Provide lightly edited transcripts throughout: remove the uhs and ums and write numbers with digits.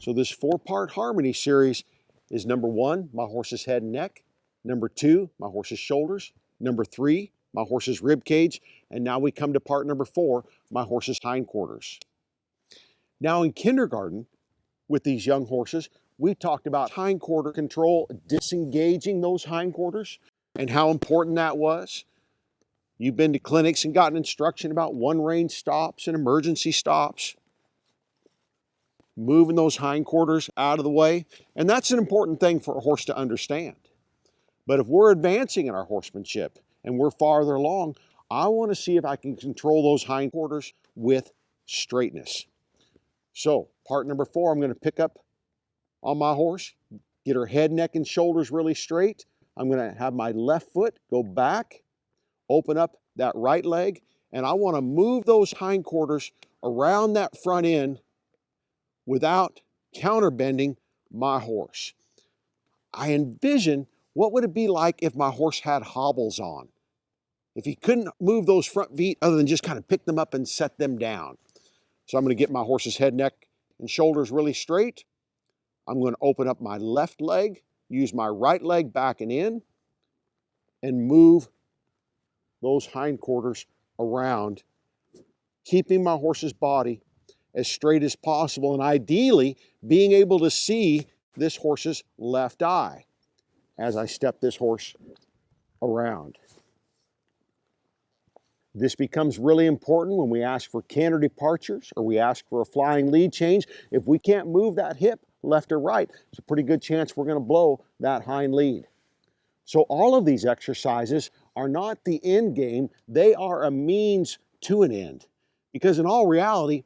So this 4-part harmony series is number 1, my horse's head and neck. Number 2, my horse's shoulders. Number 3, my horse's rib cage. And now we come to part number 4, my horse's hindquarters. Now in kindergarten, with these young horses, we talked about hindquarter control, disengaging those hindquarters, and how important that was. You've been to clinics and gotten instruction about one-range stops and emergency stops, moving those hindquarters out of the way. And that's an important thing for a horse to understand. But if we're advancing in our horsemanship and we're farther along, I want to see if I can control those hindquarters with straightness. So part number 4, I'm going to pick up on my horse, get her head, neck, and shoulders really straight. I'm going to have my left foot go back, open up that right leg, and I want to move those hindquarters around that front end without counterbending my horse. I envision what would it be like if my horse had hobbles on, if he couldn't move those front feet other than just kind of pick them up and set them down. So I'm going to get my horse's head, neck, and shoulders really straight. I'm going to open up my left leg, use my right leg back and in, and move those hindquarters around, keeping my horse's body as straight as possible, and ideally being able to see this horse's left eye as I step this horse around. This becomes really important when we ask for canter departures or we ask for a flying lead change. If we can't move that hip left or right, it's a pretty good chance we're going to blow that hind lead. So all of these exercises are not the end game, they are a means to an end. Because in all reality,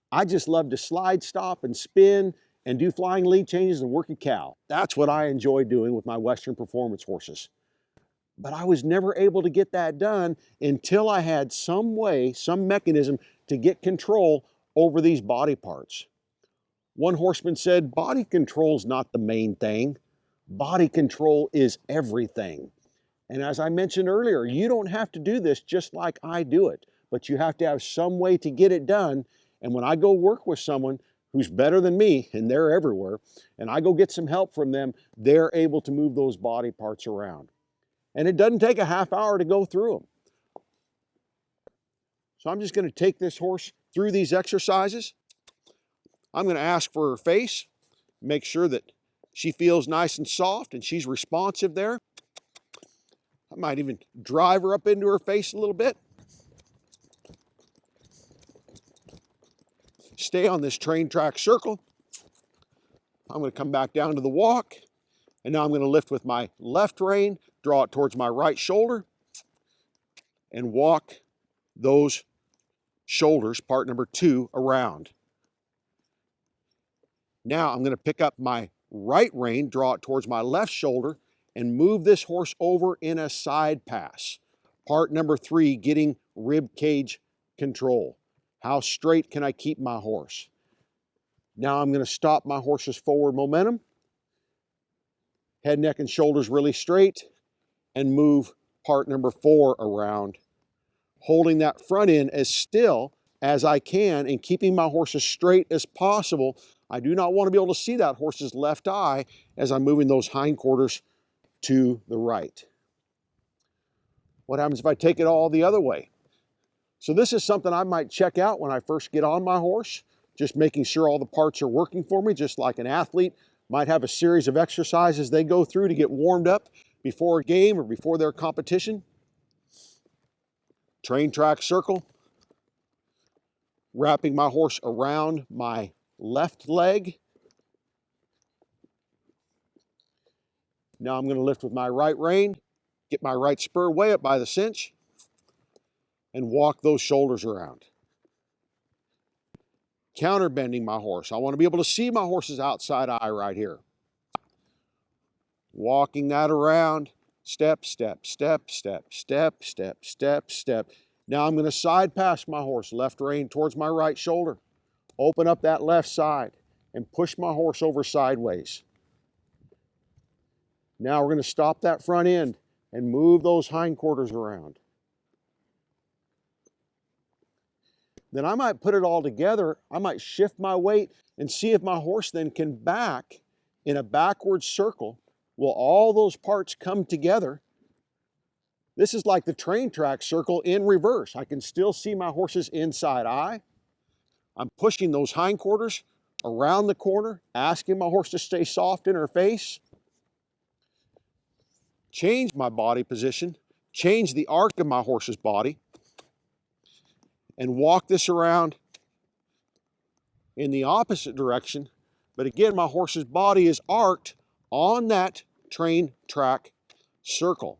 I just love to slide, stop, and spin and do flying lead changes and work a cow. That's what I enjoy doing with my Western performance horses. But I was never able to get that done until I had some way, some mechanism to get control over these body parts. One horseman said, body control is not the main thing. Body control is everything. And as I mentioned earlier, you don't have to do this just like I do it, but you have to have some way to get it done. And when I go work with someone who's better than me, and they're everywhere, and I go get some help from them, they're able to move those body parts around. And it doesn't take a half hour to go through them. So I'm just going to take this horse through these exercises. I'm going to ask for her face, make sure that she feels nice and soft and she's responsive there. I might even drive her up into her face a little bit. Stay on this train track circle. I'm going to come back down to the walk. And now I'm going to lift with my left rein, draw it towards my right shoulder, and walk those shoulders, part number 2, around. Now I'm going to pick up my right rein, draw it towards my left shoulder, and move this horse over in a side pass. Part number 3, getting rib cage control. How straight can I keep my horse? Now I'm going to stop my horse's forward momentum. Head, neck, and shoulders really straight, and move part number 4 around, holding that front end as still as I can and keeping my horse as straight as possible. I do not want to be able to see that horse's left eye as I'm moving those hindquarters to the right. What happens if I take it all the other way? So this is something I might check out when I first get on my horse, just making sure all the parts are working for me, just like an athlete might have a series of exercises they go through to get warmed up before a game or before their competition. Train track circle, wrapping my horse around my left leg. Now I'm going to lift with my right rein, get my right spur way up by the cinch, and walk those shoulders around. Counterbending my horse. I want to be able to see my horse's outside eye right here. Walking that around, step, step, step, step, step, step, step, step. Now I'm going to side pass my horse, left rein towards my right shoulder. Open up that left side and push my horse over sideways. Now we're going to stop that front end and move those hindquarters around. then I might put it all together. I might shift my weight and see if my horse then can back in a backward circle. Will all those parts come together? This is like the train track circle in reverse. I can still see my horse's inside eye. I'm pushing those hindquarters around the corner, asking my horse to stay soft in her face. Change my body position, change the arc of my horse's body, and walk this around in the opposite direction. But again, my horse's body is arced on that train track circle.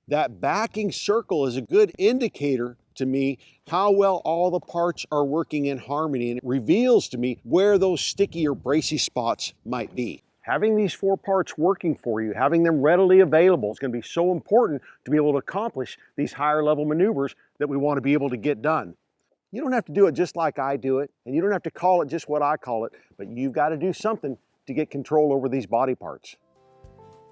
That backing circle is a good indicator to me how well all the parts are working in harmony, and it reveals to me where those sticky or bracy spots might be. Having these 4 parts working for you, having them readily available is going to be so important to be able to accomplish these higher level maneuvers that we want to be able to get done. You don't have to do it just like I do it, and you don't have to call it just what I call it, but you've got to do something to get control over these body parts.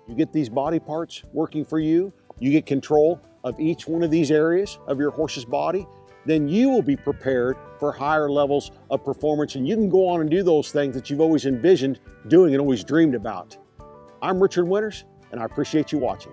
You get these body parts working for you, you get control of each one of these areas of your horse's body, then you will be prepared for higher levels of performance, and you can go on and do those things that you've always envisioned doing and always dreamed about. I'm Richard Winters, and I appreciate you watching.